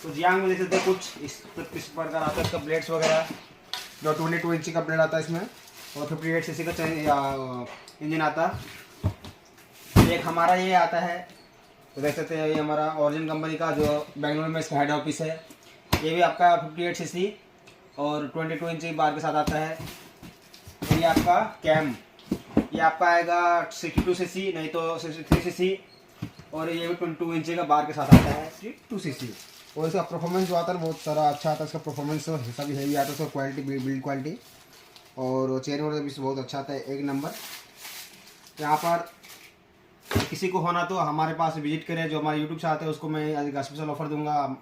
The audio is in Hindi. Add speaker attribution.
Speaker 1: तो जियांग में देख सकते हैं कुछ इस प्रकार आता है इसका ब्लेड्स वगैरह, जो 22 इंची का ब्लेड आता है इसमें, और 58 सीसी का इंजन आता है। एक हमारा ये आता है, तो देख सकते हैं ये हमारा ओरिजिन कंपनी का जो बेंगलुरु में इसका हेड ऑफिस है। ये भी आपका 58 सीसी और 22 इंची बार के साथ आता है। और ये आपका कैम, ये आपका आएगा 62 सीसी, नहीं तो 63 सीसी, और ये भी 22 इंची का बार के साथ आता है 62 सीसी। और इसका परफॉर्मेंस जो आता है बहुत सारा अच्छा आता है, इसका परफॉर्मेंस सभी हैवी आता है, उसका क्वालिटी बिल्ड क्वालिटी और चेन वगैरह भी बहुत अच्छा आता है, एक नंबर। यहाँ पर किसी को होना तो हमारे पास विजिट करें, जो हमारे यूट्यूब से आते हैं उसको मैं आज स्पेशल ऑफर दूंगा।